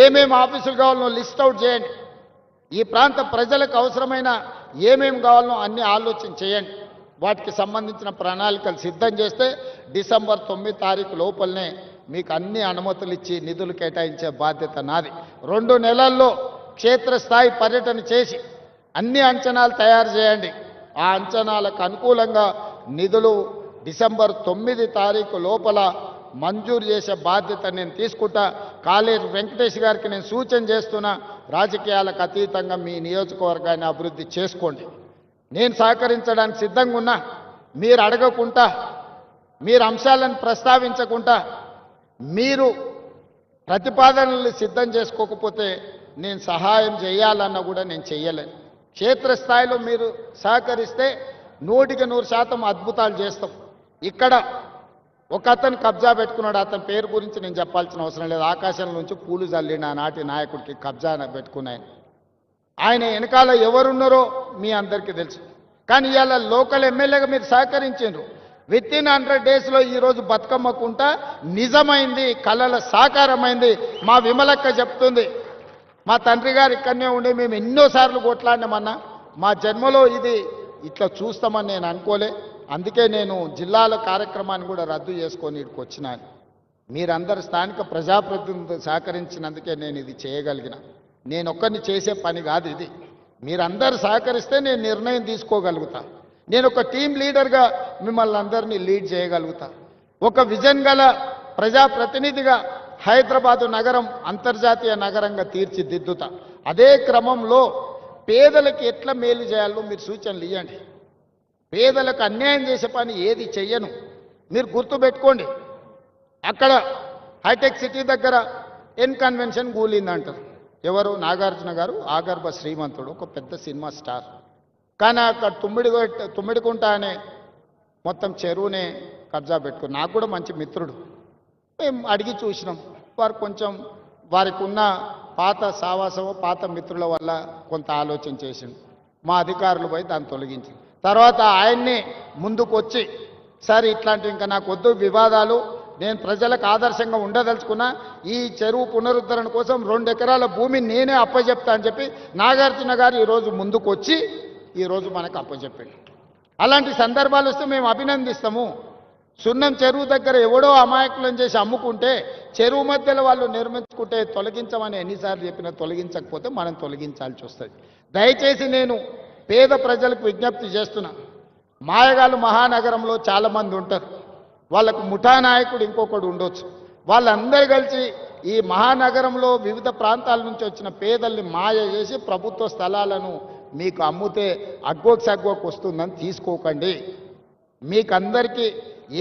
ఏమేమి ఆఫీసులు కావాలనో లిస్ట్ అవుట్ చేయండి. ఈ ప్రాంత ప్రజలకు అవసరమైన ఏమేమి కావాలనో అన్ని ఆలోచన చేయండి. వాటికి సంబంధించిన ప్రణాళికలు సిద్ధం చేస్తే డిసెంబర్ 9 తారీఖు లోపలనే మీకు అన్ని అనుమతులు ఇచ్చి నిధులు కేటాయించే బాధ్యత నాది. 2 నెలల్లో క్షేత్రస్థాయి పర్యటన చేసి అన్ని అంచనాలు తయారు చేయండి. ఆ అంచనాలకు అనుకూలంగా నిధులు డిసెంబర్ 9 తారీఖు లోపల మంజూరు చేసే బాధ్యత నేను తీసుకుంటా. కాలేరు వెంకటేష్ గారికి నేను సూచన చేస్తున్నా, రాజకీయాలకు అతీతంగా మీ నియోజకవర్గాన్ని అభివృద్ధి చేసుకోండి. నేను సహకరించడానికి సిద్ధంగా ఉన్నా. మీరు అడగకుండా, మీరు అంశాలను ప్రస్తావించకుండా, మీరు ప్రతిపాదనలు సిద్ధం చేసుకోకపోతే నేను సహాయం చేయాలన్నా కూడా నేను చెయ్యలేను. క్షేత్రస్థాయిలో మీరు సహకరిస్తే 100% అద్భుతాలు చేస్తాం. ఇక్కడ ఒక అతను కబ్జా పెట్టుకున్నాడు. అతని పేరు గురించి నేను చెప్పాల్సిన అవసరం లేదు. ఆకాశం నుంచి పూలు జల్లిన ఆనాటి నాయకుడికి కబ్జా పెట్టుకున్నాయని, ఆయన వెనకాల ఎవరున్నారో మీ అందరికీ తెలుసు. కానీ ఇవాళ లోకల్ ఎమ్మెల్యేగా మీరు సహకరించారు. వితిన్ 100 డేస్లో ఈరోజు బతుకమ్మకుంట నిజమైంది, కళల సాకారమైంది. మా విమలక్క చెప్తుంది, మా తండ్రి గారు ఇక్కడనే ఉండి మేము ఎన్నోసార్లు కొట్లాడినామన్నా, మా జన్మలో ఇది ఇట్లా చూస్తామని నేను అనుకోలే. అందుకే నేను జిల్లాల కార్యక్రమాన్ని కూడా రద్దు చేసుకొని ఇక్కడికి వచ్చినాను. మీరందరు స్థానిక ప్రజాప్రతినిధులు సహకరించినందుకే నేను ఇది చేయగలిగిన. నేను ఒక్కరిని చేసే పని కాదు ఇది. మీరందరూ సహకరిస్తే నేను నిర్ణయం తీసుకోగలుగుతా. నేను ఒక టీం లీడర్గా మిమ్మల్ని అందరినీ లీడ్ చేయగలుగుతా. ఒక విజన్ గల ప్రజాప్రతినిధిగా హైదరాబాదు నగరం అంతర్జాతీయ నగరంగా తీర్చిదిద్దుతా. అదే క్రమంలో పేదలకు ఎట్లా మేలు చేయాలో మీరు సూచనలు ఇవ్వండి. పేదలకు అన్యాయం చేసే పని ఏది చెయ్యను. మీరు గుర్తుపెట్టుకోండి, అక్కడ హైటెక్ సిటీ దగ్గర కన్వెన్షన్ కూలిందంటారు. ఎవరు? నాగార్జున గారు ఆగర్భ శ్రీమంతుడు, ఒక పెద్ద సినిమా స్టార్. కానీ అక్కడ తుమ్మిడికుంట అనే మొత్తం చెరువునే కబ్జా పెట్టుకుని, నాకు కూడా మంచి మిత్రుడు. మేము అడిగి చూసినాం. వారు కొంచెం వారికి ఉన్న పాత సావాసము, పాత మిత్రుల వల్ల కొంత ఆలోచన చేసిండు. మా అధికారులు పోయి దాన్ని తొలగించింది. తర్వాత ఆయన్నే ముందుకు వచ్చి, సార్ ఇట్లాంటివి ఇంకా నాకు వద్దు వివాదాలు, నేను ప్రజలకు ఆదర్శంగా ఉండదలుచుకున్నా, ఈ చెరువు పునరుద్ధరణ కోసం 2 ఎకరాల భూమిని నేనే అప్పచెప్తా అని చెప్పి నాగార్జున గారు ఈరోజు ముందుకు వచ్చి ఈరోజు మనకు అప్పచెప్పాడు. అలాంటి సందర్భాలు వస్తే మేము అభినందిస్తాము. సున్నం చెరువు దగ్గర ఎవడో అమాయకులను చేసి అమ్ముకుంటే, చెరువు మధ్యలో వాళ్ళు నిర్మించుకుంటే తొలగించమని ఎన్నిసార్లు చెప్పినా తొలగించకపోతే మనం తొలగించాల్సి వస్తుంది. దయచేసి నేను పేద ప్రజలకు విజ్ఞప్తి చేస్తున్నా. మాయగాళ్ళు మహానగరంలో చాలామంది ఉంటారు. వాళ్ళకు ముఠా నాయకుడు ఇంకొకడు ఉండొచ్చు. వాళ్ళందరూ కలిసి ఈ మహానగరంలో వివిధ ప్రాంతాల నుంచి వచ్చిన పేదల్ని మాయ చేసి ప్రభుత్వ స్థలాలను మీకు అమ్ముతే అగ్గోకి సగ్గోకి వస్తుందని తీసుకోకండి. మీకందరికీ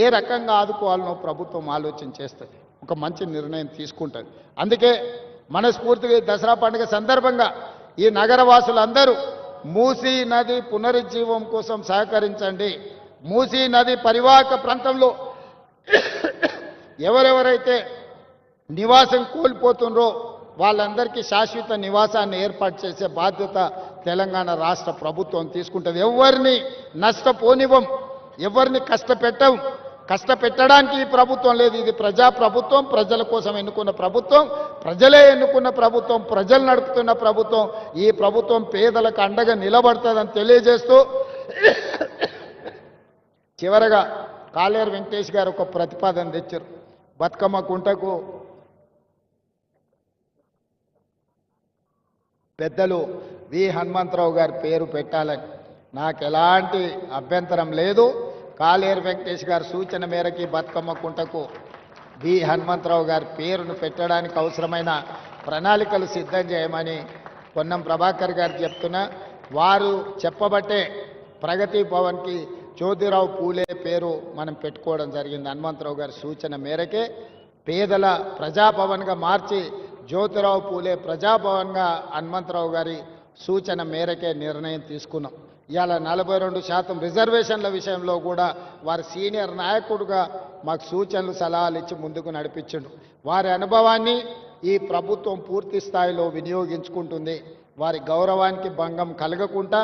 ఏ రకంగా ఆదుకోవాలనో ప్రభుత్వం ఆలోచన చేస్తుంది, ఒక మంచి నిర్ణయం తీసుకుంటుంది. అందుకే మనస్ఫూర్తిగా దసరా పండుగ సందర్భంగా ఈ నగరవాసులందరూ మూసీ నది పునరుజ్జీవం కోసం సహకరించండి. మూసీ నది పరివాహక ప్రాంతంలో ఎవరెవరైతే నివాసం కోల్పోతుండ్రో వాళ్ళందరికీ శాశ్వత నివాసాన్ని ఏర్పాటు చేసే బాధ్యత తెలంగాణ రాష్ట్ర ప్రభుత్వం తీసుకుంటుంది. ఎవరిని నష్టపోనివ్వం, ఎవరిని కష్టపెట్టం. కష్టపెట్టడానికి ఈ ప్రభుత్వం లేదు. ఇది ప్రజా ప్రభుత్వం, ప్రజల కోసం ఎన్నుకున్న ప్రభుత్వం, ప్రజలే ఎన్నుకున్న ప్రభుత్వం, ప్రజలు నడుపుతున్న ప్రభుత్వం. ఈ ప్రభుత్వం పేదలకు అండగా నిలబడుతుందని తెలియజేస్తూ చివరగా కాలేరు వెంకటేష్ గారు ఒక ప్రతిపాదన తెచ్చారు. బతుకమ్మ కుంటకు పెద్దలు వి హనుమంతరావు గారి పేరు పెట్టాలని నాకు ఎలాంటి అభ్యంతరం లేదు. కాలేరు వెంకటేష్ గారి సూచన మేరకి బతుకమ్మ కుంటకు వి హనుమంతరావు గారి పేరును పెట్టడానికి అవసరమైన ప్రణాళికలు సిద్ధం చేయమని పొన్నం ప్రభాకర్ గారు చెప్తున్నా. వారు చెప్పబట్టే ప్రగతి భవన్కి జ్యోతిరావు పూలే పేరు మనం పెట్టుకోవడం జరిగింది. హనుమంతరావు గారి సూచన మేరకే పేదల ప్రజాభవన్గా మార్చి జ్యోతిరావు పూలే ప్రజాభవన్గా హనుమంతరావు గారి సూచన మేరకే నిర్ణయం తీసుకున్నాం. ఇవాళ 42% రిజర్వేషన్ల విషయంలో కూడా వారి సీనియర్ నాయకుడుగా మాకు సూచనలు సలహాలు ఇచ్చి ముందుకు నడిపించిండు. వారి అనుభవాన్ని ఈ ప్రభుత్వం పూర్తి స్థాయిలో వినియోగించుకుంటుంది. వారి గౌరవానికి భంగం కలగకుండా